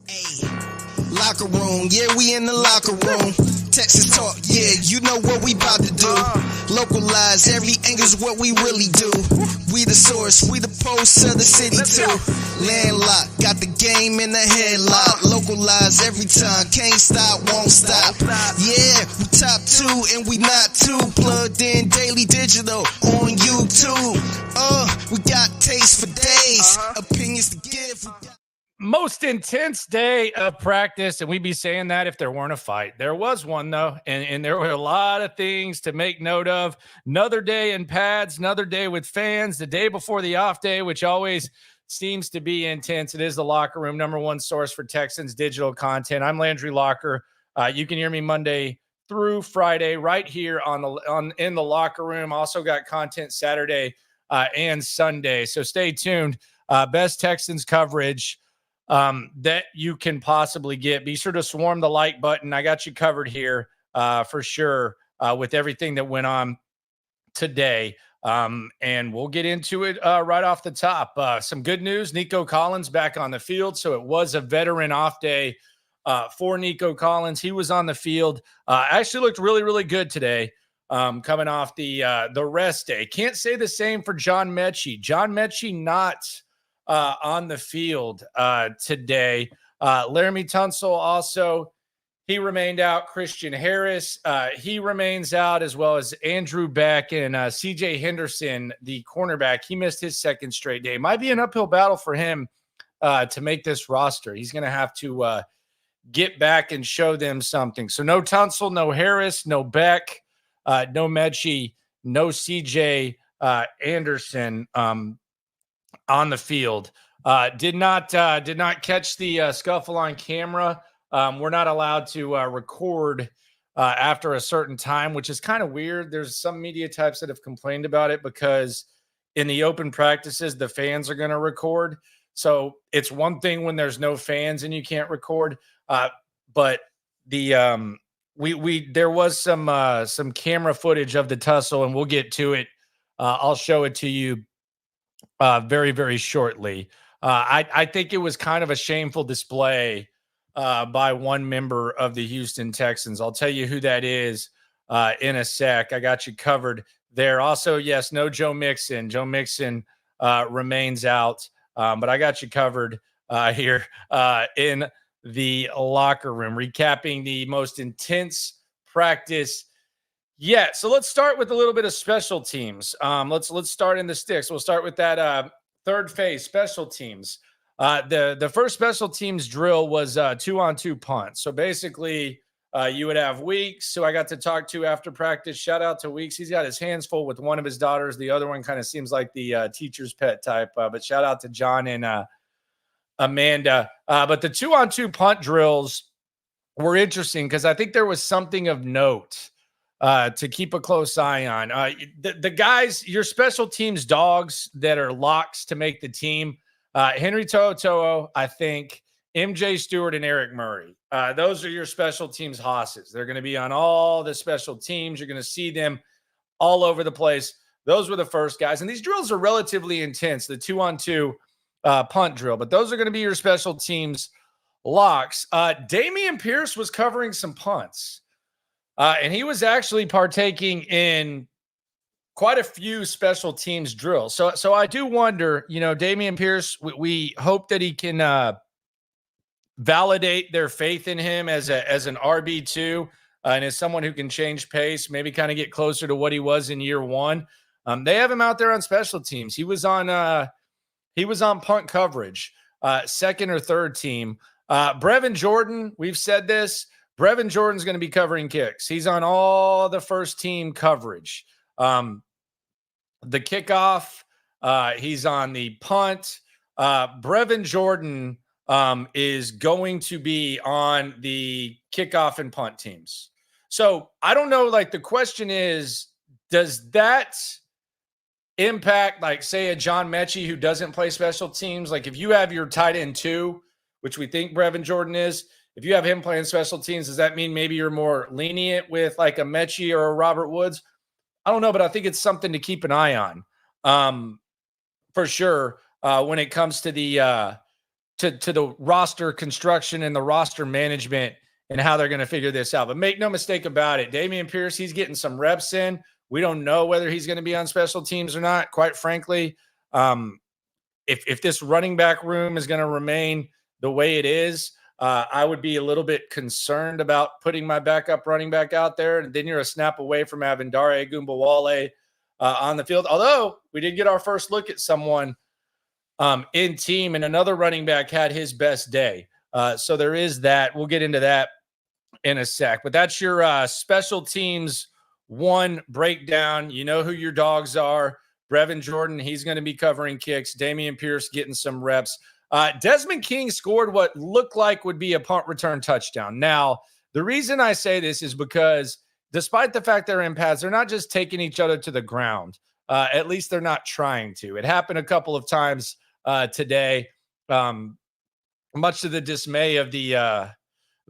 Hey, locker room, yeah, we in the locker room. Texas talk, yeah, you know what we about to do. Localize, every angle's what we really do. We the source, we the pulse of the city too. Landlocked, got the game in the headlock. Localize every time, can't stop, won't stop. Yeah, we top two and we not too. Plugged in daily digital on YouTube. We got taste for days, opinions to give. Most intense day of practice, and we'd be saying that if there weren't a fight. There was one, though, and there were a lot of things to make note of. Another day in pads, another day with fans, the day before the off day, which always seems to be intense. It is the Locker Room, number one source for Texans digital content. I'm Landry Locker. You can hear me Monday through Friday right here in the Locker Room. Also got content Saturday and Sunday, so stay tuned. Best Texans coverage that you can possibly get. Be sure to swarm the like button. I got you covered here for sure with everything that went on today. And we'll get into it right off the top. Some good news. Nico Collins back on the field. So it was a veteran off day for Nico Collins. He was on the field. Actually looked really, really good today. Coming off the rest day. Can't say the same for John Mechie. John Mechie not on the field today. Laramie Tunsil also, he remained out. Christian Harris, he remains out, as well as Andrew Beck and CJ Henderson, the cornerback. He missed his second straight day. Might be an uphill battle for him to make this roster. He's going to have to get back and show them something. So no Tunsil, no Harris, no Beck, no Mechie, no CJ Anderson on the field. Did not catch the scuffle on camera. We're not allowed to record after a certain time, which is kind of weird. There's some media types that have complained about it because in the open practices, the fans are going to record. So it's one thing when there's no fans and you can't record. But the there was some camera footage of the tussle, and we'll get to it. I'll show it to you very, very shortly. I think it was kind of a shameful display by one member of the Houston Texans. I'll tell you who that is in a sec. I got you covered there. Also, yes, no Joe Mixon. Joe Mixon remains out, but I got you covered here in the Locker Room, recapping the most intense practice. Yeah, so let's start with a little bit of special teams. Let's start in the sticks. We'll start with that third phase, special teams. The first special teams drill was 2-on-2 punt. So basically, you would have Weeks, who I got to talk to after practice. Shout out to Weeks. He's got his hands full with one of his daughters. The other one kind of seems like the teacher's pet type. But shout out to John and Amanda. But the 2-on-2 punt drills were interesting because I think there was something of note to keep a close eye on. The guys, your special teams dogs that are locks to make the team, Henry To'oTo'o, I think, MJ Stewart, and Eric Murray. Those are your special teams hosses. They're going to be on all the special teams. You're going to see them all over the place. Those were the first guys. And these drills are relatively intense, the 2-on-2 punt drill. But those are going to be your special teams locks. Dameon Pierce was covering some punts. And he was actually partaking in quite a few special teams drills. So I do wonder, Dameon Pierce, we hope that he can validate their faith in him as an RB2 and as someone who can change pace, maybe kind of get closer to what he was in year one. They have him out there on special teams. He was on punt coverage, second or third team. Brevin Jordan, we've said this. Brevin Jordan's going to be covering kicks. He's on all the first team coverage. The kickoff, he's on the punt. Brevin Jordan is going to be on the kickoff and punt teams. So I don't know, the question is, does that impact, say, a John Mechie who doesn't play special teams? If you have your tight end 2, which we think Brevin Jordan is, if you have him playing special teams, does that mean maybe you're more lenient with a Mechie or a Robert Woods? I don't know, but I think it's something to keep an eye on for sure when it comes to the to the roster construction and the roster management and how they're going to figure this out. But make no mistake about it, Dameon Pierce, he's getting some reps in. We don't know whether he's going to be on special teams or not, quite frankly. If this running back room is going to remain the way it is, I would be a little bit concerned about putting my backup running back out there. And then you're a snap away from having Dare Ogunbowale on the field. Although we did get our first look at someone in team, and another running back had his best day. So there is that. We'll get into that in a sec. But that's your special teams one breakdown. You know who your dogs are. Brevin Jordan, he's going to be covering kicks. Dameon Pierce getting some reps. Desmond King scored what looked like would be a punt return touchdown. Now, the reason I say this is because despite the fact they're in pads, they're not just taking each other to the ground. At least they're not trying to. It happened a couple of times today, much to the dismay of the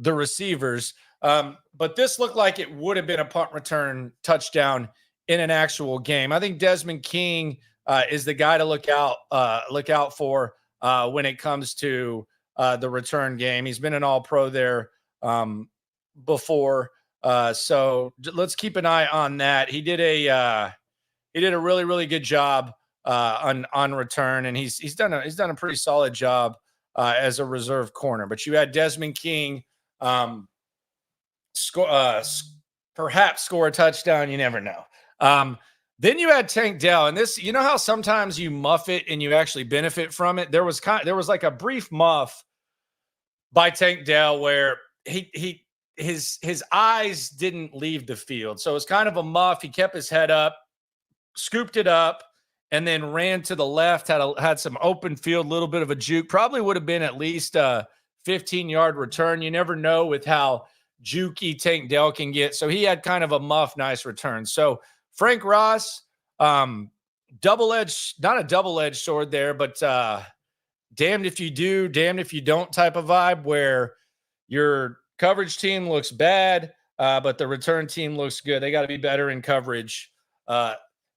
receivers. But this looked like it would have been a punt return touchdown in an actual game. I think Desmond King is the guy to look out for when it comes to the return game. He's been an All-Pro there before, so let's keep an eye on that. He did a really, really good job on return, and he's done a pretty solid job as a reserve corner. But you had Desmond King perhaps score a touchdown. You never know. Then you had Tank Dell, and this, you know how sometimes you muff it and you actually benefit from it. There was like a brief muff by Tank Dell where his eyes didn't leave the field, so it was kind of a muff. He kept his head up, scooped it up, and then ran to the left. Had some open field, little bit of a juke. Probably would have been at least a 15-yard return. You never know with how jukey Tank Dell can get. So he had kind of a muff, nice return. So Frank Ross, not a double-edged sword there, but damned if you do, damned if you don't type of vibe where your coverage team looks bad, but the return team looks good. They got to be better in coverage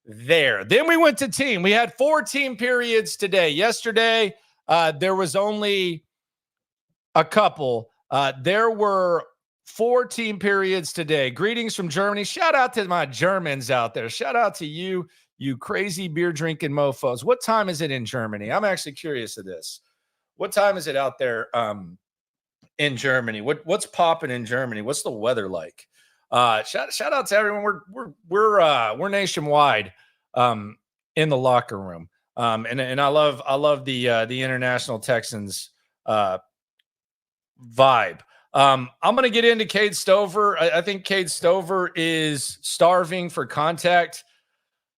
there. Then we went to team. We had 4 team periods today. Yesterday, there was only a couple. There were 4 team periods today. Greetings from Germany. Shout out to my Germans out there. Shout out to you crazy beer drinking mofos. What time is it in Germany? I'm actually curious of this. What time is it out there in Germany? What's popping in Germany? What's the weather like? Shout out to everyone. We're nationwide in the locker room. And I love the International Texans vibe. I'm going to get into Cade Stover. I think Cade Stover is starving for contact.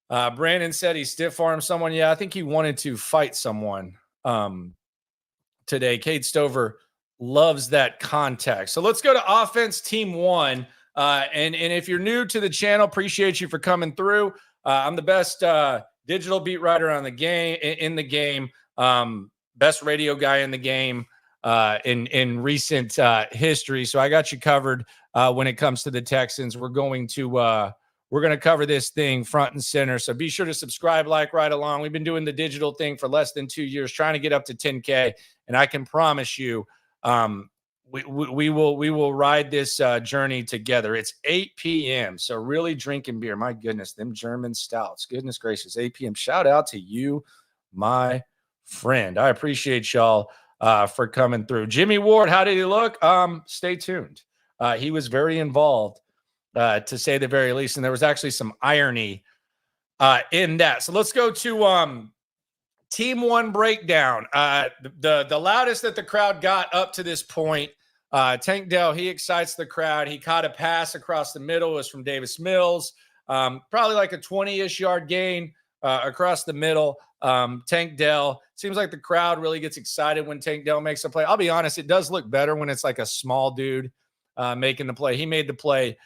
Brandon said he stiff armed someone. Yeah, I think he wanted to fight someone today. Cade Stover loves that contact. So let's go to offense team 1. And if you're new to the channel, appreciate you for coming through. I'm the best digital beat writer in the game, best radio guy in the game in recent history. So I got you covered when it comes to the Texans. We're going to cover this thing front and center. So be sure to subscribe, like, right along. We've been doing the digital thing for less than 2 years, trying to get up to 10K. And I can promise you, we will ride this journey together. It's 8 p.m. So really drinking beer. My goodness, them German stouts. Goodness gracious, 8 p.m. Shout out to you, my friend. I appreciate y'all for coming through. Jimmy Ward, how did he look? Stay tuned. He was very involved, to say the very least, and there was actually some irony in that. So let's go to team 1 breakdown. The loudest that the crowd got up to this point. Tank Dell, he excites the crowd. He caught a pass across the middle. It was from Davis Mills. Probably like a 20-ish yard gain across the middle. Tank Dell, seems like the crowd really gets excited when Tank Dell makes a play. I'll be honest, it does look better when it's like a small dude making the play. He made the play.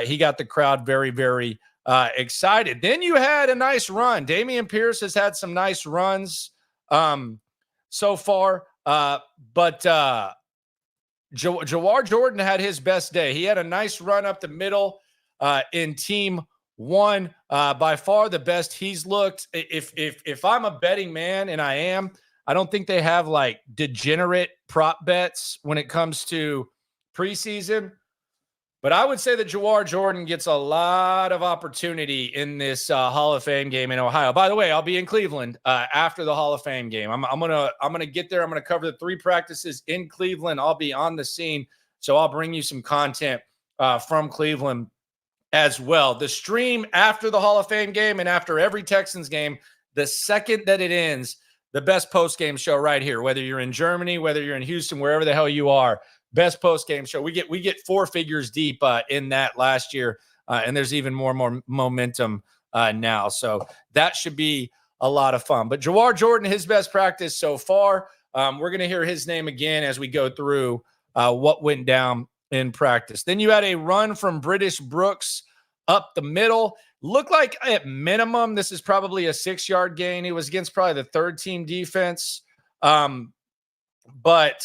He got the crowd very, very excited. Then you had a nice run. Dameon Pierce has had some nice runs so far, but Jawar Jordan had his best day. He had a nice run up the middle in team 1, by far the best he's looked. If I'm a betting man, and I am, I don't think they have like degenerate prop bets when it comes to preseason. But I would say that Jawar Jordan gets a lot of opportunity in this Hall of Fame game in Ohio. By the way, I'll be in Cleveland after the Hall of Fame game. I'm gonna get there. I'm gonna cover the 3 practices in Cleveland. I'll be on the scene, so I'll bring you some content from Cleveland as well. The stream after the Hall of Fame game and after every Texans game, the second that it ends, the best post-game show right here. Whether you're in Germany, whether you're in Houston, wherever the hell you are. Best post-game show. We get 4 figures deep in that last year, and there's even more momentum now. So that should be a lot of fun. But Jawar Jordan, his best practice so far. We're going to hear his name again as we go through what went down in practice. Then you had a run from British Brooks up the middle. Looked like at minimum, this is probably a 6-yard gain. It was against probably the 3rd-team defense. But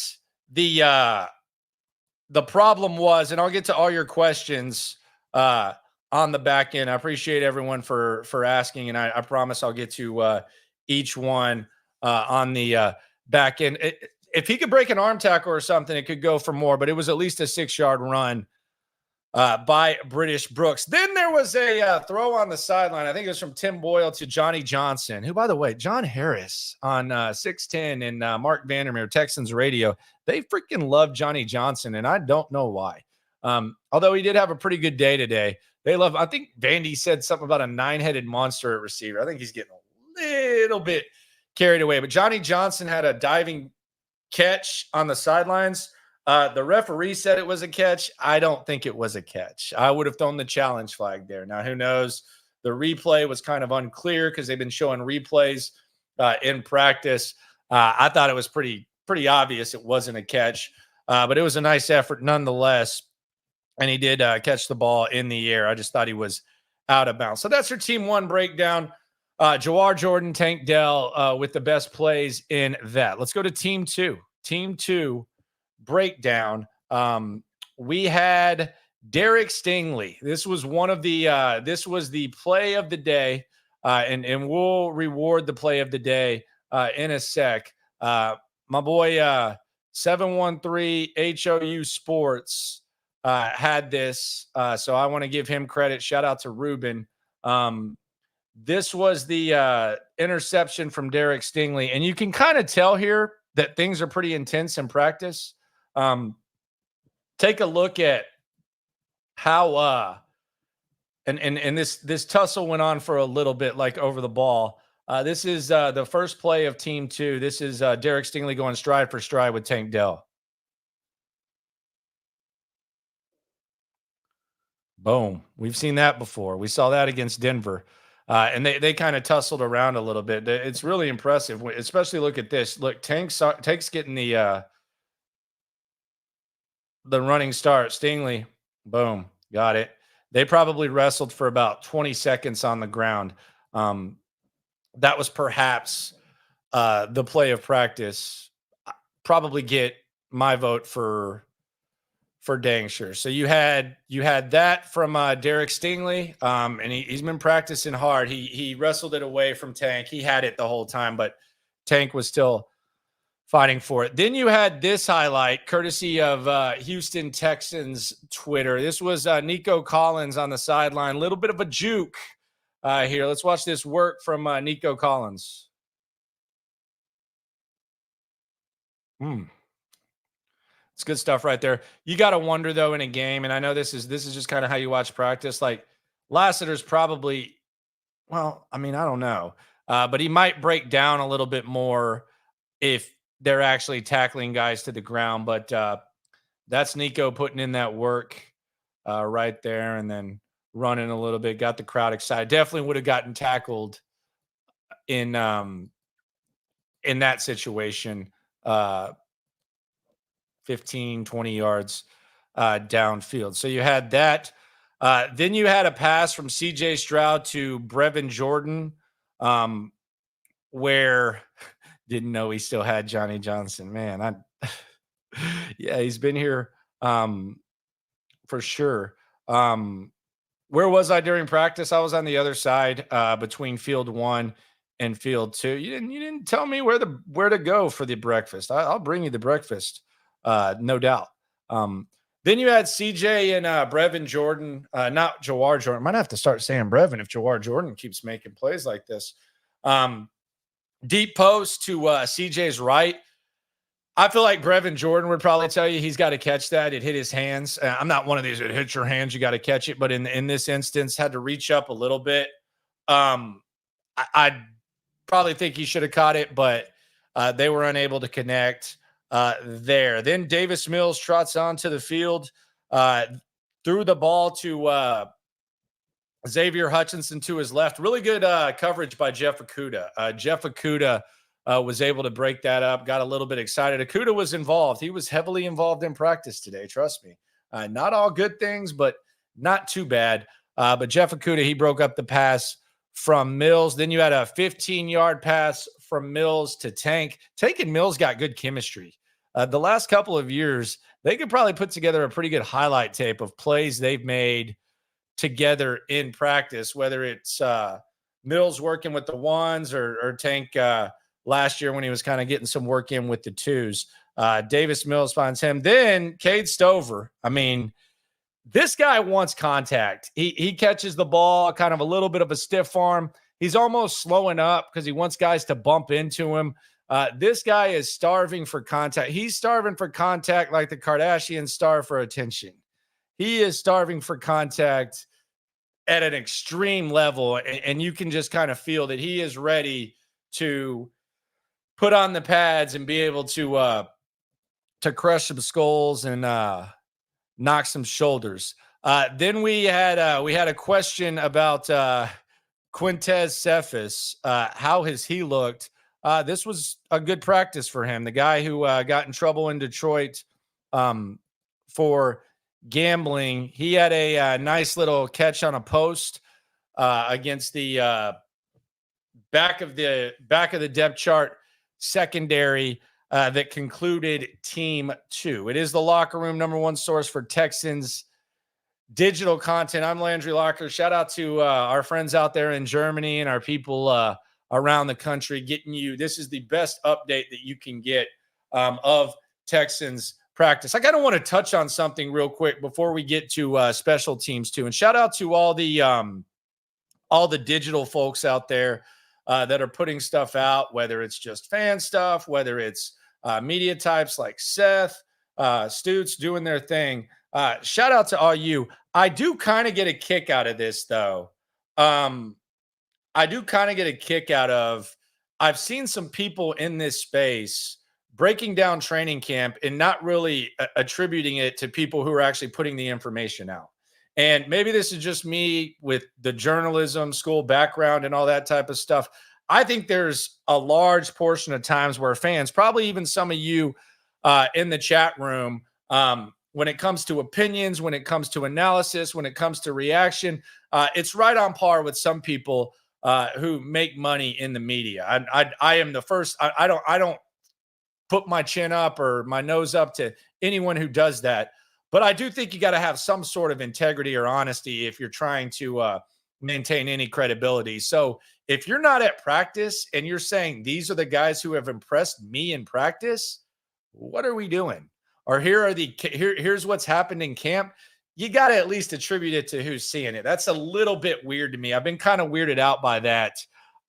the problem was, and I'll get to all your questions on the back end. I appreciate everyone for asking, and I promise I'll get to each one on the back end. If he could break an arm tackle or something, it could go for more, but it was at least a 6-yard run by British Brooks. Then there was a throw on the sideline. I think it was from Tim Boyle to Johnny Johnson, who, by the way, John Harris on 610 and Mark Vandermeer, Texans radio, they freaking love Johnny Johnson, and I don't know why. Although he did have a pretty good day today. They love, I think Vandy said something about a 9-headed monster at receiver. I think he's getting a little bit carried away. But Johnny Johnson had a diving catch on the sidelines. The referee said it was a catch. I don't think it was a catch. I would have thrown the challenge flag there. Now, who knows? The replay was kind of unclear because they've been showing replays in practice. I thought it was pretty obvious it wasn't a catch, but it was a nice effort nonetheless. And he did catch the ball in the air. I just thought he was out of bounds. So that's your Team 1 breakdown. Jawar Jordan, Tank Dell with the best plays in that. Let's go to Team 2. Team 2 breakdown. We had Derek Stingley. This was one of the this was the play of the day, and we'll reward the play of the day in a sec. My boy 713 HOU Sports had this, so I want to give him credit. Shout out to Ruben. This was the interception from Derek Stingley, and you can kind of tell here that things are pretty intense in practice. Take a look at how and this tussle went on for a little bit, like over the ball. This is the first play of Team 2. This is Derek Stingley going stride for stride with Tank Dell. Boom. We've seen that before. We saw that against Denver. And they kind of tussled around a little bit. It's really impressive, especially look at this. Look, Tank's getting the running start. Stingley, boom, got it. They probably wrestled for about 20 seconds on the ground. That was perhaps the play of practice. Probably get my vote for dang sure. So you had that from Derek Stingley, and he's been practicing hard. He wrestled it away from Tank. He had it the whole time, but Tank was still fighting for it. Then you had this highlight, courtesy of Houston Texans Twitter. This was Nico Collins on the sideline. A little bit of a juke here. Let's watch this work from Nico Collins. It's good stuff right there. You got to wonder, though, in a game, and I know this is just kind of how you watch practice. Like, Lassiter's probably, well, I mean, I don't know. But he might break down a little bit more if they're actually tackling guys to the ground. But that's Nico putting in that work right there and then running a little bit, got the crowd excited. Definitely would have gotten tackled in that situation. 15, 20 yards downfield. So you had that. Then you had a pass from CJ Stroud to Brevin Jordan, where didn't know he still had Johnny Johnson. Man, yeah, he's been here for sure. Where was I during practice? I was on the other side between field 1 and field 2. You didn't tell me where to go for the breakfast. I'll bring you the breakfast, no doubt. Then you had CJ and Brevin Jordan, not Jawar Jordan. Might have to start saying Brevin if Jawar Jordan keeps making plays like this. Deep post to CJ's right. I feel like Brevin Jordan would probably tell you he's got to catch that. It hit his hands. I'm not one of these, it hits your hands, you got to catch it. But in this instance, had to reach up a little bit. I probably think he should have caught it, but they were unable to connect there. Then Davis Mills trots onto the field, threw the ball to Xavier Hutchinson to his left. Really good coverage by Jeff Okudah. Jeff Okudah was able to break that up, got a little bit excited. Okudah was involved. He was heavily involved in practice today, trust me. Not all good things, but not too bad. But Jeff Okudah, he broke up the pass from Mills. Then you had a 15-yard pass from Mills to Tank. Tank and Mills got good chemistry. The last couple of years, they could probably put together a pretty good highlight tape of plays they've made together in practice, whether it's Mills working with the ones or Tank last year when he was kind of getting some work in with the twos. Davis Mills finds him. Then Cade Stover. I mean, this guy wants contact. He catches the ball, kind of a little bit of a stiff arm. He's almost slowing up because he wants guys to bump into him. This guy is starving for contact. He's starving for contact like the Kardashians starve for attention. He is starving for contact at an extreme level, and you can just kind of feel that he is ready to put on the pads and be able to crush some skulls and knock some shoulders. Then we had a question about Quintez Cephas. How has he looked? This was a good practice for him. The guy who got in trouble in Detroit for gambling, he had a nice little catch on a post against the back of the depth chart secondary that concluded Team 2. It is the Locker Room, #1 source for Texans digital content. I'm Landry Locker. Shout out to our friends out there in Germany and our people around the country getting you. This is the best update that you can get of Texans practice. I kind of want to touch on something real quick before we get to special teams too. And shout out to all the digital folks out there that are putting stuff out, whether it's just fan stuff, whether it's media types like Seth, Stutes doing their thing. Shout out to all you. I do kind of get a kick out of this, though. I do kind of get a kick out of, I've seen some people in this space breaking down training camp and not really attributing it to people who are actually putting the information out. And maybe this is just me with the journalism school background and all that type of stuff. I think there's a large portion of times where fans, probably even some of you in the chat room, when it comes to opinions, when it comes to analysis, when it comes to reaction, it's right on par with some people who make money in the media. I am the first. I don't put my chin up or my nose up to anyone who does that. But I do think you got to have some sort of integrity or honesty if you're trying to maintain any credibility. So if you're not at practice and you're saying these are the guys who have impressed me in practice, what are we doing? Or here's what's happened in camp. You got to at least attribute it to who's seeing it. That's a little bit weird to me. I've been kind of weirded out by that.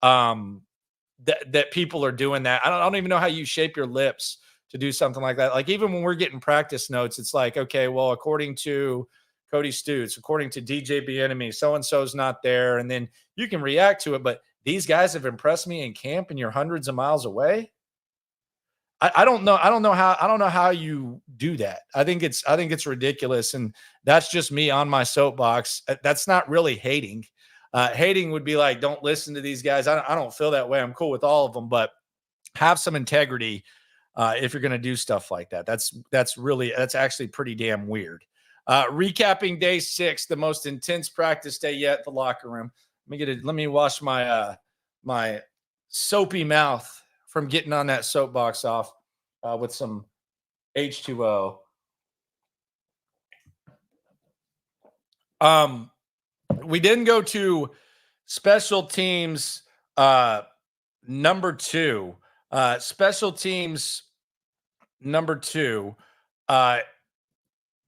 That people are doing that. I don't even know how you shape your lips to do something like that. Like even when we're getting practice notes, it's like, okay, well, according to Cody Stutes, according to DJ Bieniemy, so-and-so's not there. And then you can react to it. But these guys have impressed me in camp and you're hundreds of miles away. I don't know. I don't know how you do that. I think it's ridiculous. And that's just me on my soapbox. That's not really hating. Hating would be like, don't listen to these guys. I don't feel that way. I'm cool with all of them, but have some integrity if you're going to do stuff like that. That's actually pretty damn weird. Recapping day 6, the most intense practice day yet at the locker room. Let me wash my my soapy mouth from getting on that soapbox off with some H2O. We didn't go to special teams number 2, special teams number 2,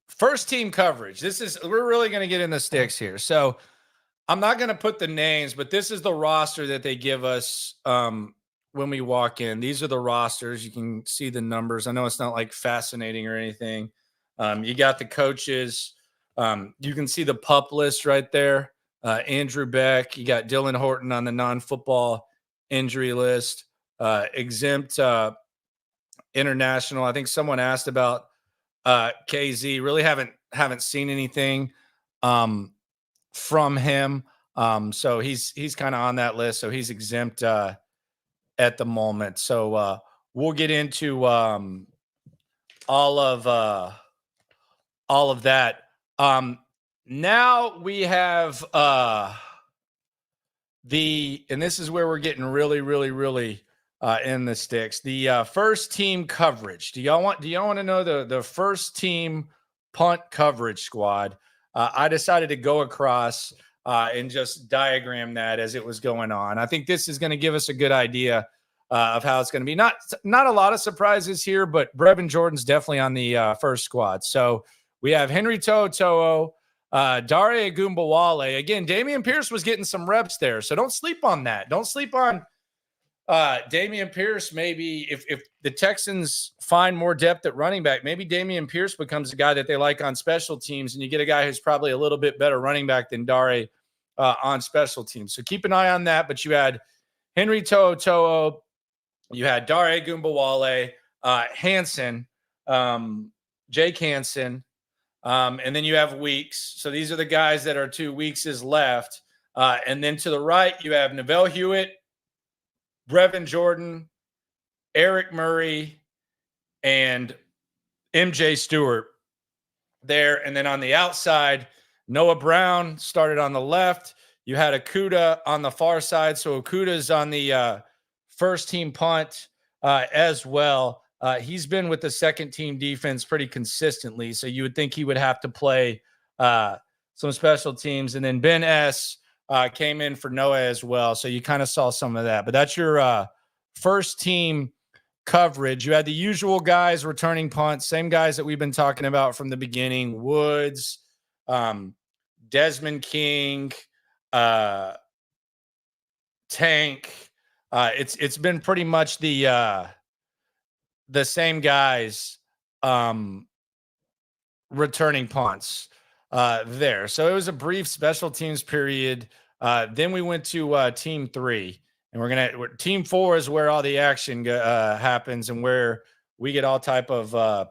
first team coverage. We're really going to get in the sticks here. So I'm not going to put the names, but this is the roster that they give us when we walk in. These are the rosters. You can see the numbers. I know it's not like fascinating or anything. You got the coaches. You can see the PUP list right there. Andrew Beck. You got Dylan Horton on the non-football injury list. Exempt international. I think someone asked about KZ. Really haven't seen anything from him. So he's kind of on that list. So he's exempt at the moment. So we'll get into all of that. Now we have and this is where we're getting really, really, really in the sticks. The first team coverage. Do y'all want to know the first team punt coverage squad? I decided to go across and just diagram that as it was going on. I think this is going to give us a good idea of how it's going to be. Not a lot of surprises here, but Brevin Jordan's definitely on the first squad. So we have Henry To'oTo'o, Dare Ogunbowale. Again, Dameon Pierce was getting some reps there, so don't sleep on that. Don't sleep on Dameon Pierce. Maybe if the Texans find more depth at running back, maybe Dameon Pierce becomes a guy that they like on special teams, and you get a guy who's probably a little bit better running back than Dare on special teams. So keep an eye on that. But you had Henry To'oTo'o, you had Dare Ogunbowale, Hansen, Jake Hansen, and then you have Weeks. So these are the guys that are 2 weeks is left. And then to the right, you have Neville Hewitt, Brevin Jordan, Eric Murray, and MJ Stewart there. And then on the outside, Noah Brown started on the left. You had Okudah on the far side. So Okudah's on the first team punt as well. He's been with the second team defense pretty consistently. So you would think he would have to play some special teams. And then Ben S. Came in for Noah as well. So you kind of saw some of that. But that's your first team coverage. You had the usual guys returning punts, same guys that we've been talking about from the beginning. Woods, Desmond King, Tank. It's been pretty much the same guys returning punts there. So it was a brief special teams period. Then we went to team 3, and team 4 is where all the action happens and where we get all type of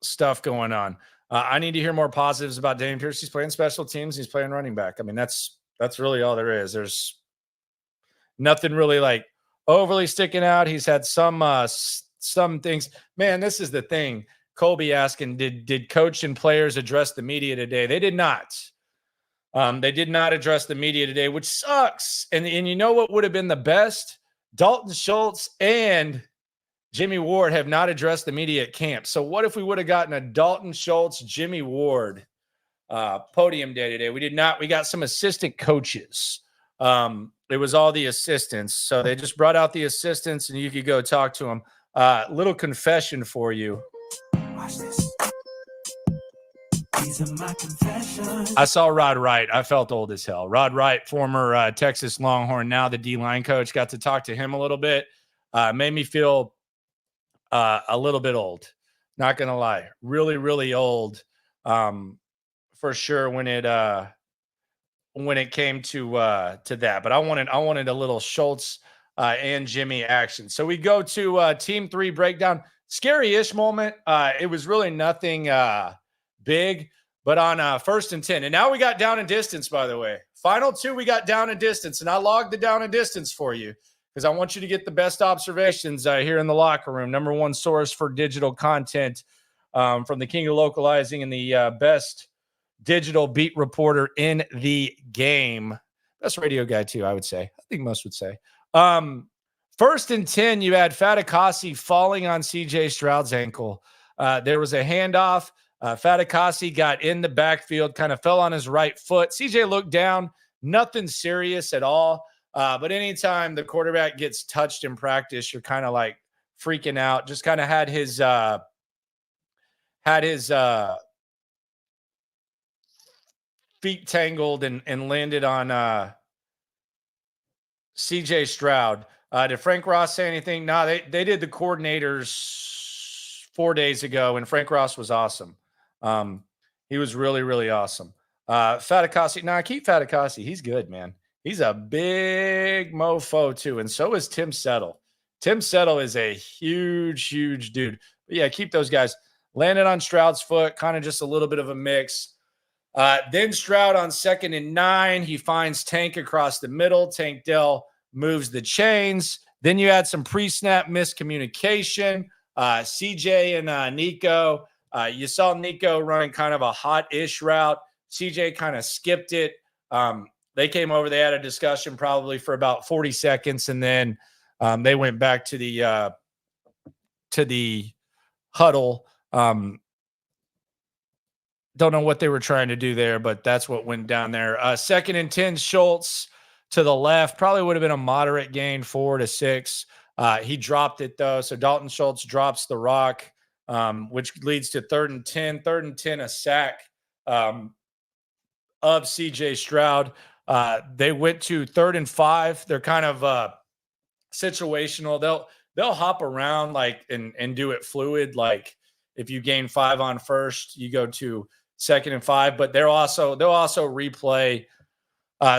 stuff going on. I need to hear more positives about Dameon Pierce. He's playing special teams. He's playing running back. I mean, that's really all there is. There's nothing really like overly sticking out. He's had some things. Man, this is the thing. Colby asking, did coach and players address the media today? They did not. They did not address the media today, which sucks. And you know what would have been the best? Dalton Schultz and Jimmy Ward have not addressed the media at camp. So what if we would have gotten a Dalton Schultz, Jimmy Ward podium day today? We did not. We got some assistant coaches. It was all the assistants. So they just brought out the assistants, and you could go talk to them. Little confession for you. Watch this. These are my confessions. I saw Rod Wright. I felt old as hell. Rod Wright, former Texas Longhorn, now the D-line coach. Got to talk to him a little bit. Made me feel a little bit old. Not going to lie. Really, really old for sure when it came to that. But I wanted a little Schultz and Jimmy action. So we go to team 3 breakdown. Scary-ish moment. It was really nothing big, but on first and 10. And now we got down and distance, by the way. Final 2, we got down and distance. And I logged the down and distance for you because I want you to get the best observations here in the locker room. Number 1 source for digital content from the king of localizing and the best digital beat reporter in the game. Best radio guy, too, I would say. I think most would say. First and 10, you had Fatukasi falling on C.J. Stroud's ankle. There was a handoff. Fatukasi got in the backfield, kind of fell on his right foot. C.J. looked down, nothing serious at all. But anytime the quarterback gets touched in practice, you're kind of like freaking out. Just kind of had his feet tangled and landed on CJ Stroud. Did Frank Ross say anything? No, they did the coordinators 4 days ago, and Frank Ross was awesome. He was really, really awesome. Fatukasi, keep Fatukasi. He's good, man. He's a big mofo too, and so is Tim Settle. Tim Settle is a huge, huge dude. But yeah, keep those guys. Landed on Stroud's foot, kind of just a little bit of a mix. Then Stroud on 2nd and 9. He finds Tank across the middle. Tank Dell moves the chains. Then you had some pre-snap miscommunication. CJ and Nico. You saw Nico running kind of a hot-ish route. CJ kind of skipped it. They came over. They had a discussion probably for about 40 seconds, and then they went back to the huddle. Don't know what they were trying to do there, but that's what went down there. 2nd and 10, Schultz to the left. Probably would have been a moderate gain, 4 to 6. He dropped it, though. So Dalton Schultz drops the rock, which leads to 3rd and 10. 3rd and 10, a sack of CJ Stroud. They went to 3rd and 5. They're kind of situational. They'll hop around like and do it fluid. Like if you gain 5 on first, you go to 2nd and 5. But they'll also replay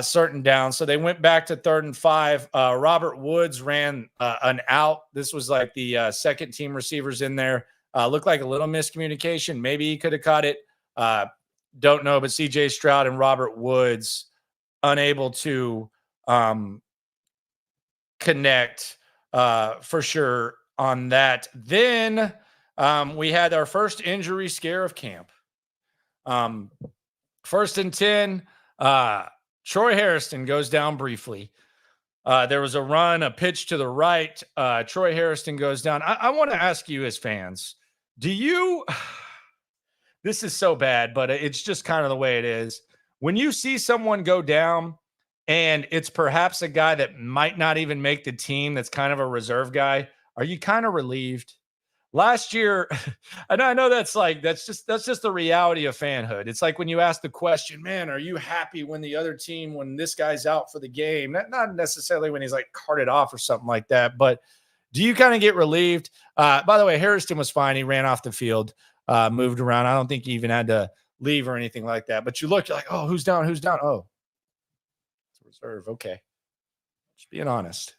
certain downs. So they went back to 3rd and 5. Robert Woods ran an out. This was like the second team receivers in there. Looked like a little miscommunication. Maybe he could have caught it. Don't know. But CJ Stroud and Robert Woods unable to connect for sure on that. Then we had our first injury scare of camp. 1st and 10, Troy Hairston goes down briefly. There was a run, a pitch to the right. Troy Hairston goes down. I want to ask you as fans, this is so bad, but it's just kind of the way it is. When you see someone go down and it's perhaps a guy that might not even make the team, that's kind of a reserve guy, are you kind of relieved? Last year, and I know that's just the reality of fanhood. It's like when you ask the question, man, are you happy when the other team, when this guy's out for the game? Not necessarily when he's like carted off or something like that, but do you kind of get relieved? By the way, Harrison was fine. He ran off the field, moved around. I don't think he even had to leave or anything like that. But you look, you're like, oh, who's down? Who's down? Oh, it's reserve. Okay. Just being honest.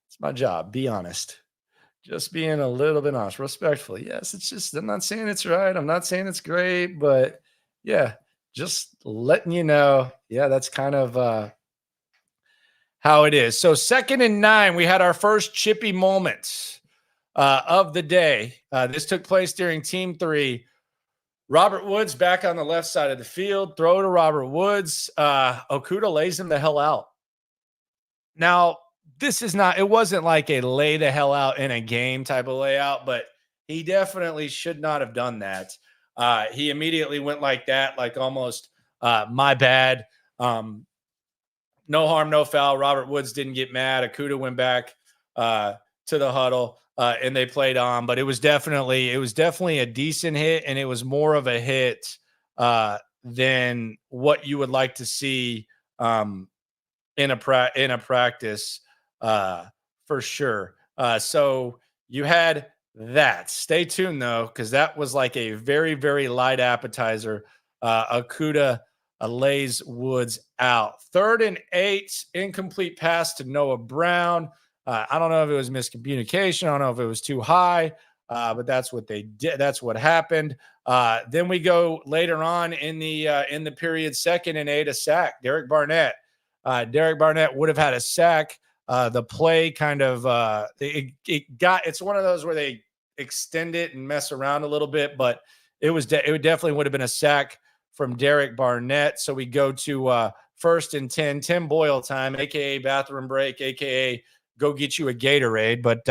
It's my job. Be honest. Just being a little bit honest, respectfully. Yes, it's just, I'm not saying it's right. I'm not saying it's great, but yeah, just letting you know. Yeah, that's kind of how it is. So 2nd and 9, we had our first chippy moment of the day. This took place during Team 3. Robert Woods back on the left side of the field. Throw to Robert Woods. Okudah lays him the hell out. Now, it wasn't like a lay the hell out in a game type of layout, but he definitely should not have done that. He immediately went like that, like almost my bad. No harm, no foul. Robert Woods didn't get mad. Okudah went back to the huddle and they played on, but it was definitely a decent hit, and it was more of a hit than what you would like to see in a practice. For sure. So you had that. Stay tuned though, because that was like a very, very light appetizer. Okudah lays Woods out. 3rd and 8, incomplete pass to Noah Brown. I don't know if it was miscommunication. I don't know if it was too high, but that's what they did. That's what happened. Then we go later on in the period, 2nd and 8, a sack. Derek Barnett would have had a sack. The play kind of it's one of those where they extend it and mess around a little bit, but it definitely would have been a sack from Derek Barnett. So we go to 1st and 10, Tim Boyle time, aka bathroom break, aka go get you a Gatorade. But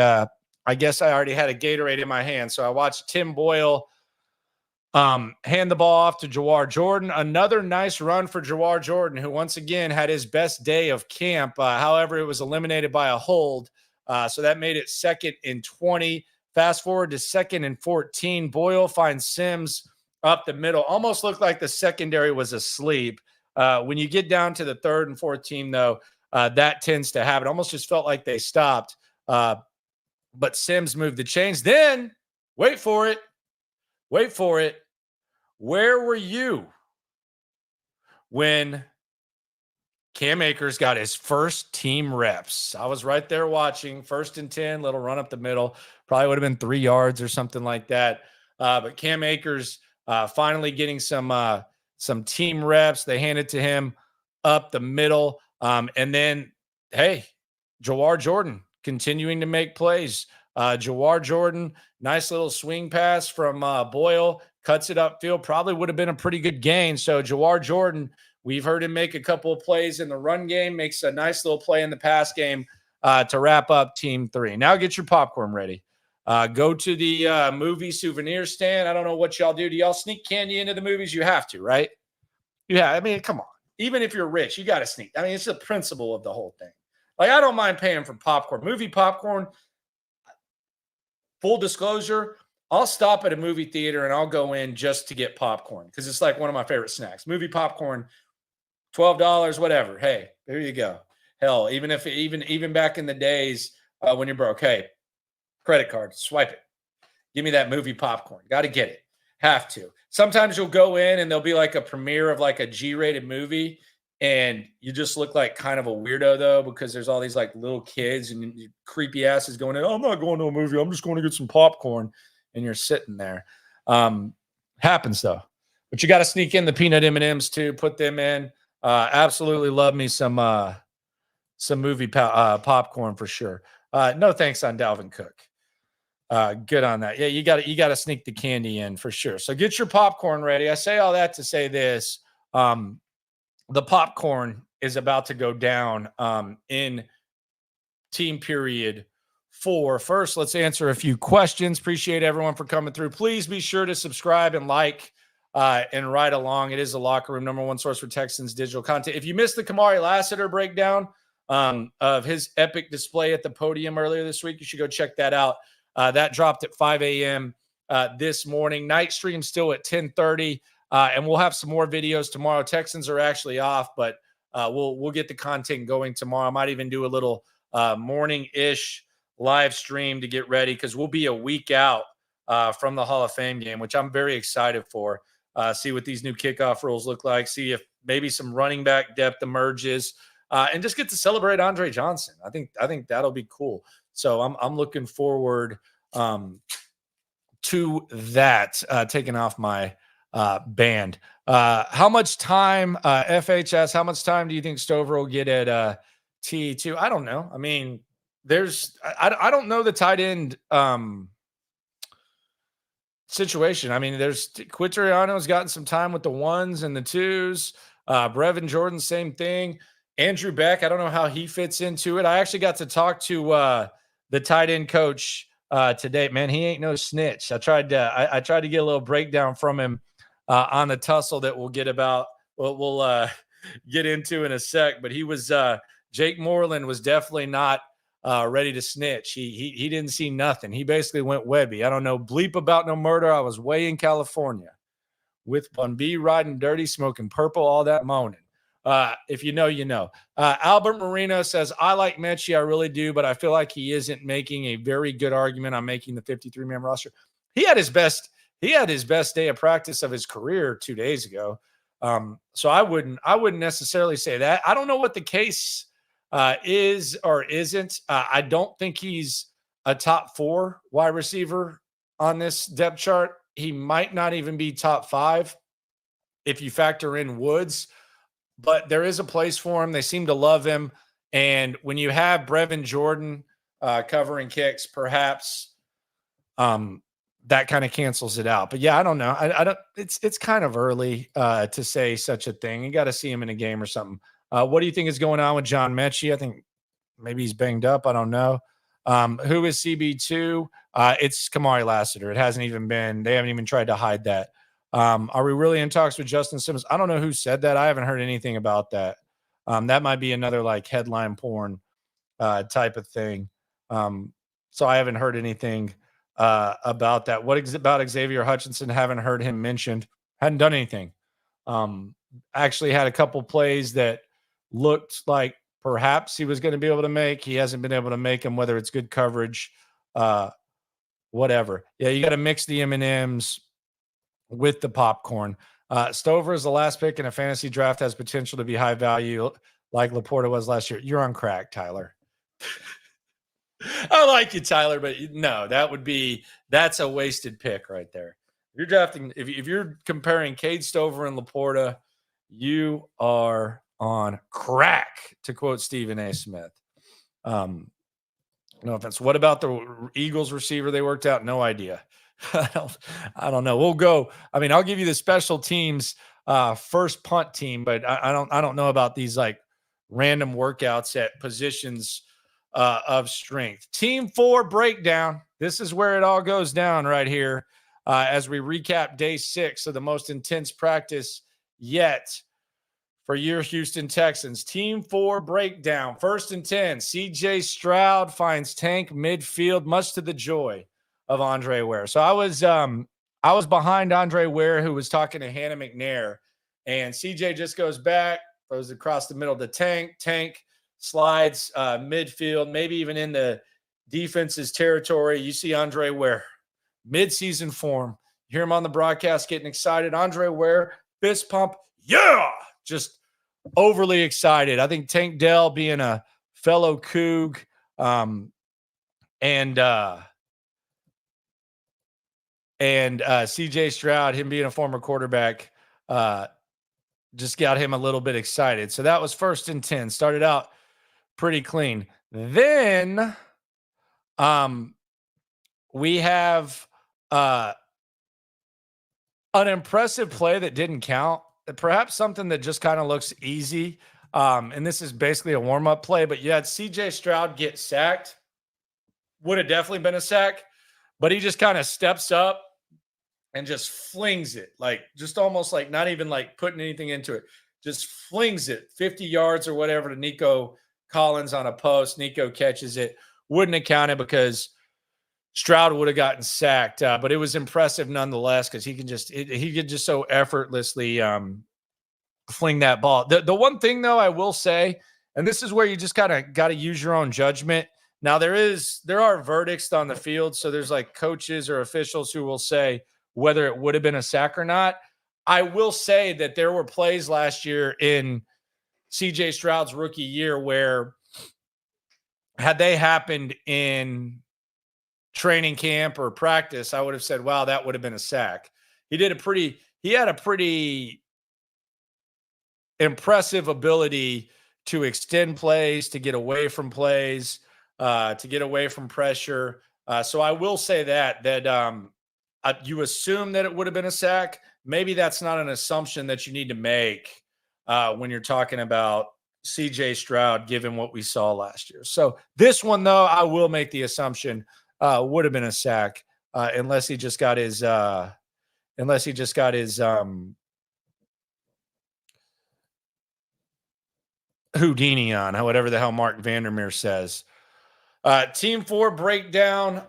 I guess I already had a Gatorade in my hand, so I watched Tim Boyle Hand the ball off to Jawar Jordan. Another nice run for Jawar Jordan, who once again had his best day of camp. However, it was eliminated by a hold. So that made it 2nd and 20. Fast forward to 2nd and 14. Boyle finds Sims up the middle. Almost looked like the secondary was asleep. When you get down to the 3rd and 4th team, though, that tends to happen. Almost just felt like they stopped. But Sims moved the chains. Then, wait for it. Where were you when Cam Akers got his first team reps? I was right there watching. 1st and 10, little run up the middle. Probably would have been 3 yards or something like that. But Cam Akers finally getting some team reps. They handed to him up the middle. And then, hey, Jawar Jordan continuing to make plays. Jawar Jordan, nice little swing pass from Boyle, cuts it upfield. Probably would have been a pretty good gain. So Jawar Jordan, we've heard him make a couple of plays in the run game, makes a nice little play in the pass game to wrap up Team 3. Now get your popcorn ready. Go to the movie souvenir stand. I don't know what y'all do. Do y'all sneak candy into the movies? You have to, right? Yeah, I mean, come on. Even if you're rich, you got to sneak. I mean, it's the principle of the whole thing. Like, I don't mind paying for popcorn. Movie popcorn, full disclosure, I'll stop at a movie theater and I'll go in just to get popcorn because it's like one of my favorite snacks. Movie popcorn, $12, whatever. Hey, there you go. Hell, even back in the days when you're broke, hey, credit card, swipe it. Give me that movie popcorn. Got to get it. Have to. Sometimes you'll go in and there'll be like a premiere of like a G-rated movie and you just look like kind of a weirdo though because there's all these like little kids and creepy asses going in, oh, I'm not going to a movie. I'm just going to get some popcorn. And you're sitting there. Happens though. But you got to sneak in the peanut M&Ms too. Put them in. Absolutely love me some movie popcorn for sure. No thanks on Dalvin Cook. Good on that. Yeah, you got to sneak the candy in for sure. So get your popcorn ready. I say all that to say this. The popcorn is about to go down in team period 4. First, let's answer a few questions. Appreciate everyone for coming through. Please be sure to subscribe and like and ride along. It is the Locker Room, #1 source for Texans digital content. If you missed the Kamari Lassiter breakdown of his epic display at the podium earlier this week, you should go check that out. That dropped at 5 a.m. This morning. Night stream still at 10:30, and we'll have some more videos tomorrow. Texans are actually off, but we'll get the content going tomorrow. I might even do a little morning-ish live stream to get ready because we'll be a week out from the Hall of Fame game, which I'm very excited for. See what these new kickoff rules look like. See if maybe some running back depth emerges, and just get to celebrate Andre Johnson. I think that'll be cool. So I'm looking forward to that. Taking off my band. How much time, FHS, how much time do you think Stover will get at T2? I don't know. I mean, I don't know the tight end situation. I mean, there's Quitoriano's gotten some time with the 1s and the 2s. Brevin Jordan, same thing. Andrew Beck, I don't know how he fits into it. I actually got to talk to the tight end coach today. Man, he ain't no snitch. I tried to get a little breakdown from him on the tussle that we'll get into in a sec. But he was Jake Moreland was definitely not ready to snitch. He didn't see nothing. He basically went Webby. I don't know bleep about no murder. I was way in California with Bun B riding dirty, smoking purple, all that moaning. If you know, you know. Albert Marino says, I like Mechie, I really do, but I feel like he isn't making a very good argument on making the 53-man roster. He had his best day of practice of his career 2 days ago. So I wouldn't necessarily say that. I don't know what the case is or isn't. I don't think he's a top 4 wide receiver on this depth chart. He might not even be top 5 if you factor in Woods. But there is a place for him. They seem to love him. And when you have Brevin Jordan covering kicks, perhaps that kind of cancels it out. But yeah, I don't know. I don't. It's kind of early to say such a thing. You got to see him in a game or something. What do you think is going on with John Mechie? I think maybe he's banged up. I don't know. Who is CB2? It's Kamari Lassiter. It hasn't even been. They haven't even tried to hide that. Are we really in talks with Justin Simmons? I don't know who said that. I haven't heard anything about that. That might be another like headline porn type of thing. So I haven't heard anything about that. What about Xavier Hutchinson? Haven't heard him mentioned. Hadn't done anything. Actually had a couple plays that looked like perhaps he was going to be able to make. He hasn't been able to make them, whether it's good coverage, whatever. Yeah, you got to mix the M&Ms with the popcorn. Stover is the last pick in a fantasy draft, has potential to be high value like Laporta was last year. You're on crack, Tyler. I like you, Tyler, but no, that's a wasted pick right there. You're drafting, if you're comparing Cade Stover and Laporta, you are on crack, to quote Stephen A. Smith. No offense. What about the Eagles receiver they worked out? No idea. I don't know. We'll go. I mean, I'll give you the special teams first punt team, but I don't know about these like random workouts at positions of strength. Team 4 breakdown. This is where it all goes down right here as we recap day 6 of the most intense practice yet for your Houston Texans. Team 4 breakdown. 1st and 10. CJ Stroud finds Tank midfield, much to the joy of Andre Ware. So I was behind Andre Ware, who was talking to Hannah McNair, and CJ just goes back, throws across the middle to Tank. Tank slides midfield, maybe even in the defense's territory. You see Andre Ware, midseason form. You hear him on the broadcast getting excited. Andre Ware, fist pump, yeah, just overly excited. I think Tank Dell being a fellow Coug and CJ Stroud, him being a former quarterback, just got him a little bit excited. So that was 1st and 10. Started out pretty clean. Then we have an impressive play that didn't count. Perhaps something that just kind of looks easy. And this is basically a warm-up play, but you had CJ Stroud get sacked. Would have definitely been a sack, but he just kind of steps up and just flings it, like just almost like not even like putting anything into it, just flings it 50 yards or whatever to Nico Collins on a post. Nico catches it. Wouldn't have counted because Stroud would have gotten sacked, but it was impressive nonetheless because he could just so effortlessly fling that ball. The one thing though I will say, and this is where you just kind of got to use your own judgment. Now there are verdicts on the field, so there's like coaches or officials who will say whether it would have been a sack or not. I will say that there were plays last year in CJ Stroud's rookie year where had they happened in training camp or practice, I would have said, wow, that would have been a sack. He had a pretty impressive ability to extend plays, to get away from plays, to get away from pressure. So I will say that you assume that it would have been a sack. Maybe that's not an assumption that you need to make when you're talking about CJ Stroud, given what we saw last year. So this one, though, I will make the assumption would have been a sack unless he just got his Houdini on, whatever the hell Mark Vandermeer says. Team 4 breakdown.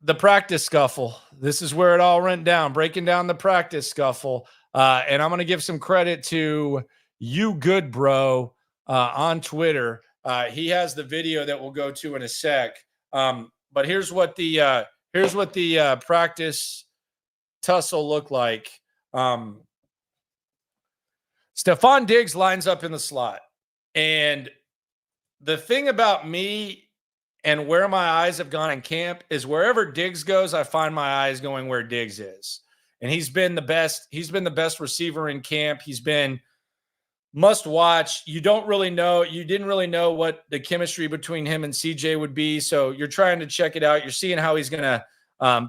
The practice scuffle. This is where it all went down, breaking down the practice scuffle. And I'm going to give some credit to You Good Bro on Twitter. He has the video that we'll go to in a sec. But here's what the practice tussle looked like. Stefon Diggs lines up in the slot. And the thing about me and where my eyes have gone in camp is wherever Diggs goes, I find my eyes going where Diggs is. And he's been the best. He's been the best receiver in camp. He's been must watch. You didn't really know what the chemistry between him and CJ would be. So you're trying to check it out. You're seeing how he's going to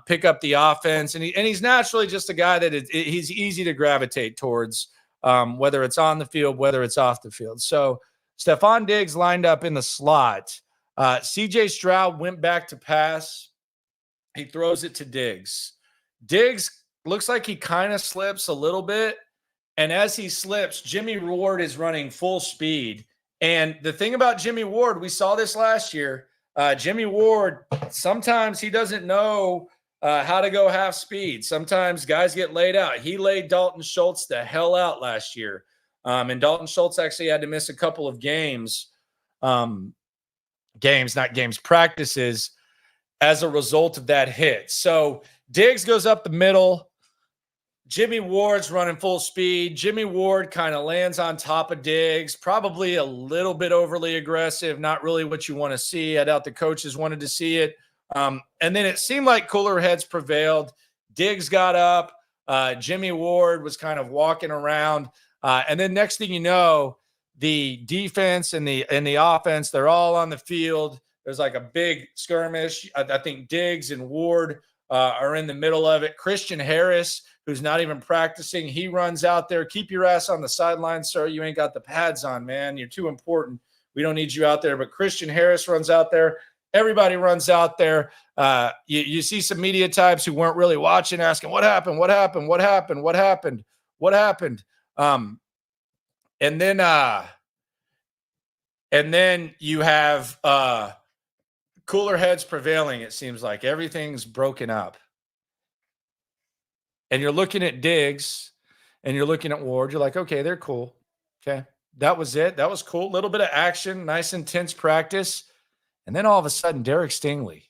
pick up the offense. And he's naturally just a guy that he's easy to gravitate towards, whether it's on the field, whether it's off the field. So Stefon Diggs lined up in the slot. CJ Stroud went back to pass. He throws it to Diggs. Diggs looks like he kind of slips a little bit. And as he slips, Jimmy Ward is running full speed. And the thing about Jimmy Ward, we saw this last year. Jimmy Ward, sometimes he doesn't know how to go half speed. Sometimes guys get laid out. He laid Dalton Schultz the hell out last year. And Dalton Schultz actually had to miss a couple of practices as a result of that hit. So Diggs goes up the middle. Jimmy Ward's running full speed. Jimmy Ward kind of lands on top of Diggs, probably a little bit overly aggressive, not really what you want to see. I doubt the coaches wanted to see it. And then it seemed like cooler heads prevailed. Diggs got up. Jimmy Ward was kind of walking around. And then next thing you know, the defense and the offense, they're all on the field. There's like a big skirmish. I think Diggs and Ward are in the middle of it. Christian Harris, who's not even practicing, he runs out there. Keep your ass on the sideline, sir. You ain't got the pads on, man. You're too important. We don't need you out there. But Christian Harris runs out there. Everybody runs out there. You see some media types who weren't really watching asking, what happened? What happened? What happened? What happened? What happened? And then you have cooler heads prevailing. It seems like everything's broken up. And you're looking at Diggs and you're looking at Ward. You're like, okay, they're cool. Okay. That was it. That was cool. A little bit of action, nice intense practice. And then all of a sudden, Derek Stingley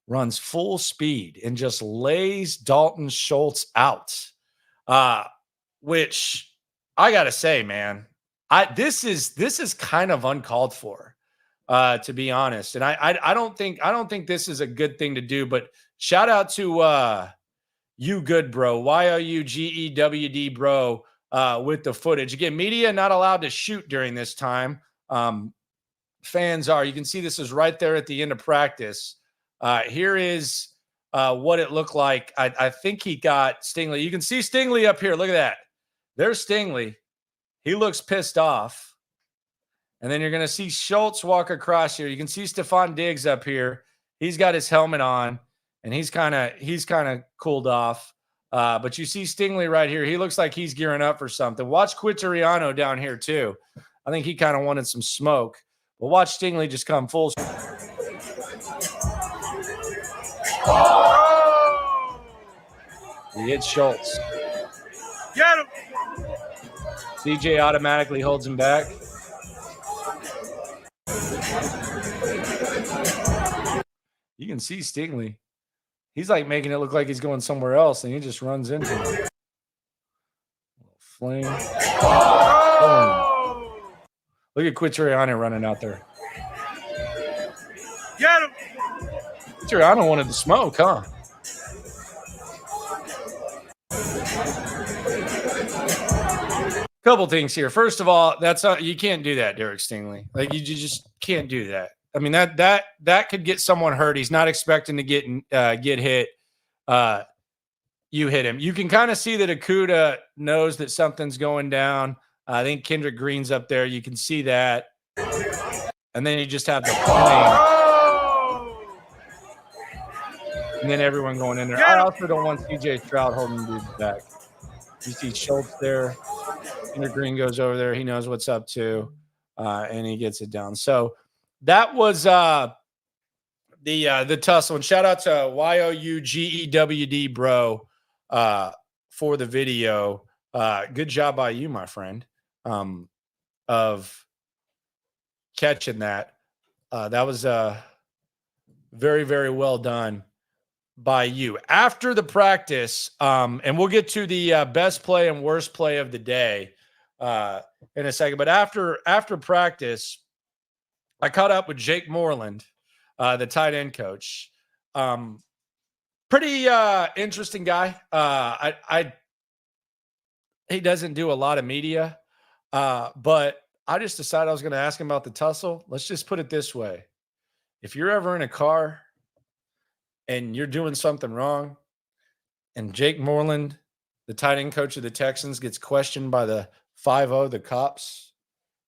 runs full speed and just lays Dalton Schultz out. Which I gotta say, man, this is kind of uncalled for, to be honest. And I don't think this is a good thing to do. But shout out to you good bro, YOUGEWD bro, with the footage. Again, media not allowed to shoot during this time. Fans are. You can see this is right there at the end of practice. Here is what it looked like. I think he got Stingley. You can see Stingley up here. Look at that. There's Stingley. He looks pissed off. And then you're going to see Schultz walk across here. You can see Stefon Diggs up here. He's got his helmet on, and he's kind of cooled off. But you see Stingley right here. He looks like he's gearing up for something. Watch Quitoriano down here too. I think he kind of wanted some smoke. But watch Stingley just come full. He hits Schultz. Get him. CJ automatically holds him back. You can see Stingley. He's like making it look like he's going somewhere else, and he just runs into him. Flame. Oh. Look at Quitoriano running out there. Get him. Quitoriano wanted the smoke, huh? Couple things here. First of all, you can't do that, Derek Stingley. Like you just can't do that. I mean that could get someone hurt. He's not expecting to get hit. You hit him. You can kind of see that Okudah knows that something's going down. I think Kendrick Green's up there. You can see that. And then you just have the flame. And then everyone going in there. I also don't want CJ Stroud holding dudes back. You see Schultz there. Kendrick Green goes over there. He knows what's up too. And he gets it down. So that was the tussle. And shout out to YOUGEWD bro for the video. Good job by you, my friend, of catching that. That was very, very well done by you. After the practice, and we'll get to the best play and worst play of the day in a second. But after practice, I caught up with Jake Moreland, the tight end coach. Pretty interesting guy. He doesn't do a lot of media, but I just decided I was going to ask him about the tussle. Let's just put it this way. If you're ever in a car and you're doing something wrong and Jake Moreland, the tight end coach of the Texans, gets questioned by the 5-0, the cops,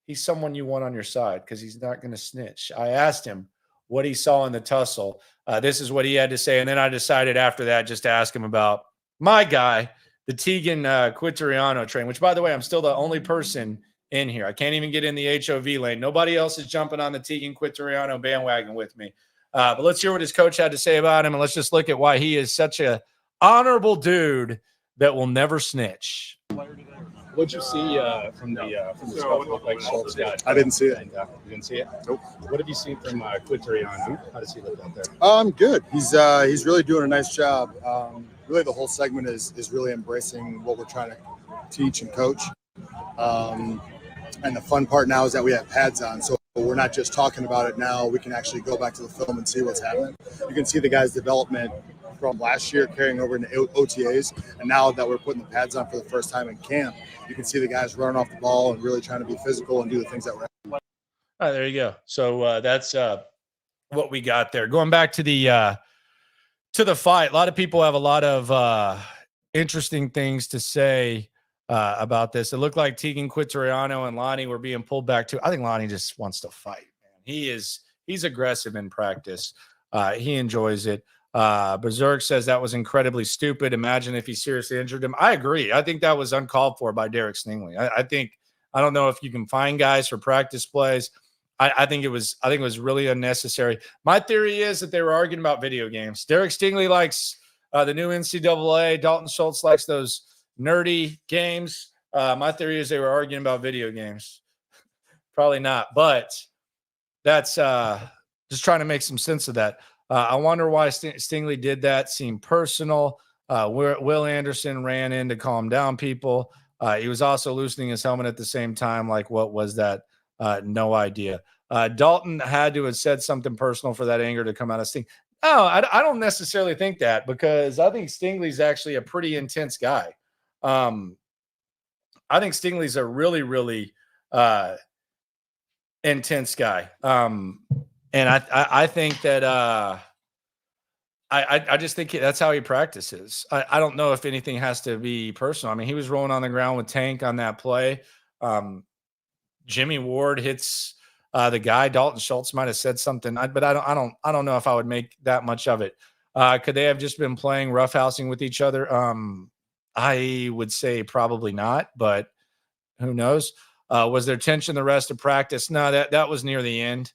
he's someone you want on your side because he's not going to snitch. I asked him what he saw in the tussle. This is what he had to say. And then I decided after that just to ask him about my guy, the Tegan Quintariano train, which, by the way, I'm still the only person in here. I can't even get in the HOV lane. Nobody else is jumping on the Tegan Quintariano bandwagon with me. But let's hear what his coach had to say about him, and let's just look at why he is such a honorable dude that will never snitch. What'd you see from the scuffle like Schultz got? I didn't see it. And, you didn't see it? Nope. What have you seen from Quintariano? How does he look out there? Good. He's really doing a nice job. Really, the whole segment is really embracing what we're trying to teach and coach. And the fun part now is that we have pads on, so we're not just talking about it now. We can actually go back to the film and see what's happening. You can see the guy's development from last year carrying over into OTAs, and now that we're putting the pads on for the first time in camp, you can see the guys running off the ball and really trying to be physical and do the things that we're. All right, there you go. So that's what we got there. Going back to the fight, a lot of people have a lot of interesting things to say about this. It looked like Tegan Quintariano and Lonnie were being pulled back too. I think Lonnie just wants to fight, man. He's aggressive in practice. He enjoys it. Berserk says that was incredibly stupid. Imagine if he seriously injured him. I agree. I think that was uncalled for by Derek Stingley. I don't know if you can find guys for practice plays. I think it was really unnecessary. My theory is that they were arguing about video games. Derek Stingley likes the new NCAA. Dalton Schultz likes those nerdy games. My theory is they were arguing about video games. Probably not, but that's just trying to make some sense of that. I wonder why Stingley did that. Seemed personal. Will Anderson ran in to calm down people. He was also loosening his helmet at the same time. Like, what was that? No idea. Dalton had to have said something personal for that anger to come out of Sting. No, I don't necessarily think that, because I think Stingley's actually a pretty intense guy. I think Stingley's a really, really intense guy. And I think that I just think that's how he practices. I don't know if anything has to be personal. I mean, he was rolling on the ground with Tank on that play. Jimmy Ward hits the guy. Dalton Schultz might have said something, but I don't know if I would make that much of it. Could they have just been playing roughhousing with each other? I would say probably not, but who knows? Was there tension the rest of practice? No, that was near the end.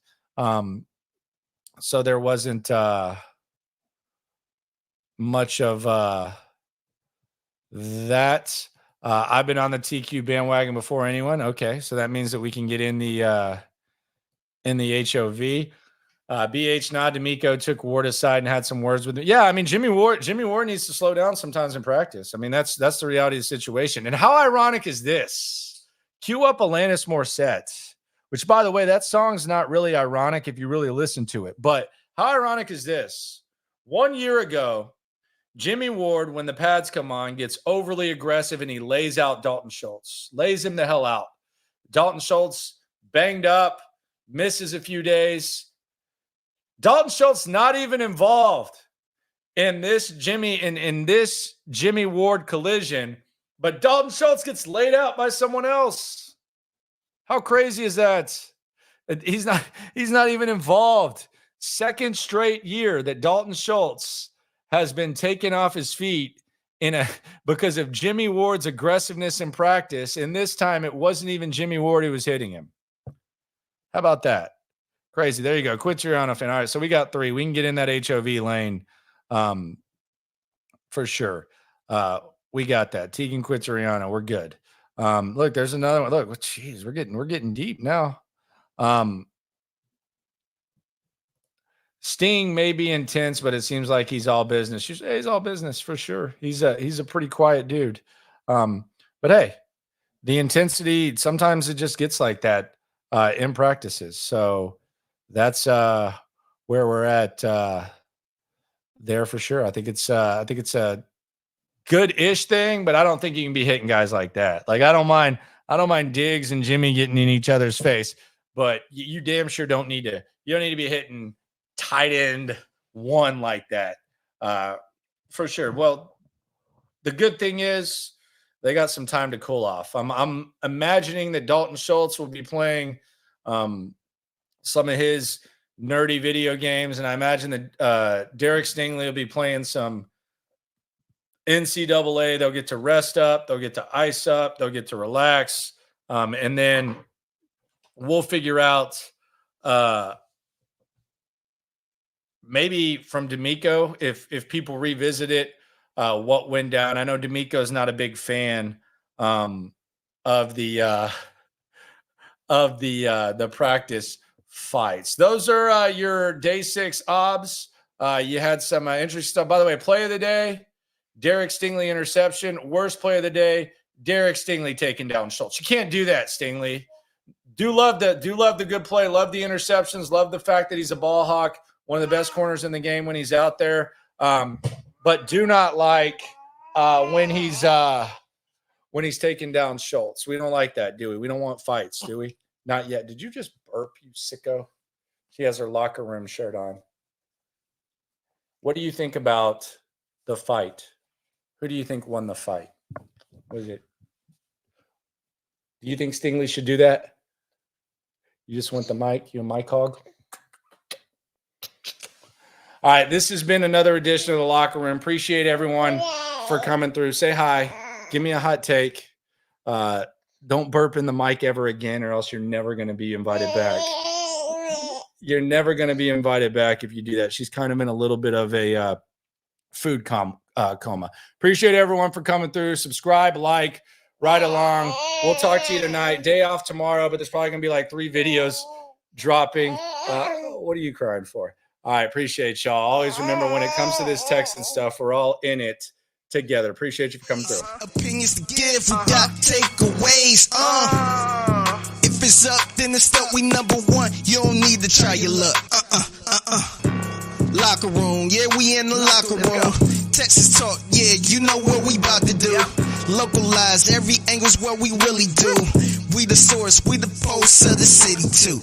So there wasn't much of that. I've been on the TQ bandwagon before anyone. Okay, so that means that we can get in the HOV. BH nod to Miko, took Ward aside and had some words with him. Yeah, I mean, Jimmy Ward needs to slow down sometimes in practice. I mean, that's the reality of the situation. And how ironic is this? Cue up Alanis Morissette, which, by the way, that song's not really ironic if you really listen to it. But how ironic is this? 1 year ago, Jimmy Ward, when the pads come on, gets overly aggressive and he lays out Dalton Schultz. Lays him the hell out. Dalton Schultz banged up, misses a few days. Dalton Schultz not even involved in this Jimmy Ward collision, but Dalton Schultz gets laid out by someone else. How crazy is that? He's not even involved. Second straight year that Dalton Schultz has been taken off his feet because of Jimmy Ward's aggressiveness in practice, and this time it wasn't even Jimmy Ward who was hitting him. How about that? Crazy. There you go. Quintariano fan. All right, so we got 3. We can get in that HOV lane for sure. We got that. Tegan Quintariano. We're good. Look, there's another one. Look, geez, we're getting deep now. Sting may be intense, but it seems like he's all business. He's all business for sure. He's a pretty quiet dude. But hey, the intensity, sometimes it just gets like that in practices. So that's where we're at there for sure. I think it's a good-ish thing, but I don't think you can be hitting guys like that. Like, I don't mind Diggs and Jimmy getting in each other's face, but you damn sure don't need to be hitting tight end one like that for sure. Well, the good thing is they got some time to cool off. I'm imagining that Dalton Schultz will be playing some of his nerdy video games, and I imagine that Derek Stingley will be playing some NCAA. They'll get to rest up. They'll get to ice up. They'll get to relax. And then we'll figure out maybe from D'Amico, if people revisit it, what went down. I know D'Amico is not a big fan of the practice fights. Those are your day 6 obs. You had some interesting stuff. By the way, play of the day, Derek Stingley interception. Worst play of the day, Derek Stingley taking down Schultz. You can't do that, Stingley. Do love the good play. Love the interceptions. Love the fact that he's a ball hawk. One of the best corners in the game when he's out there. But do not like when he's taking down Schultz. We don't like that, do we? We don't want fights, do we? Not yet. Did you just burp, you sicko? She has her locker room shirt on. What do you think about the fight? Who do you think won the fight? Was it? Do you think Stingley should do that? You just want the mic? You a mic hog? All right, this has been another edition of the Locker Room. Appreciate everyone for coming through. Say hi. Give me a hot take. Don't burp in the mic ever again, or else you're never going to be invited back. You're never going to be invited back if you do that. She's kind of in a little bit of a food coma. Appreciate everyone for coming through. Subscribe, like, ride along. We'll talk to you tonight. Day off tomorrow, but there's probably going to be like 3 videos dropping. What are you crying for? All right, appreciate y'all. Always remember when it comes to this Texan stuff, we're all in it together. Appreciate you for coming through. Opinions to give, we got takeaways. If it's up, then it's up. We number 1. You don't need to try your luck. Locker room, yeah, we in the locker room. Texas talk, yeah, you know what we about to do. Localize, every angle's what we really do. We the source, we the pulse of the city too.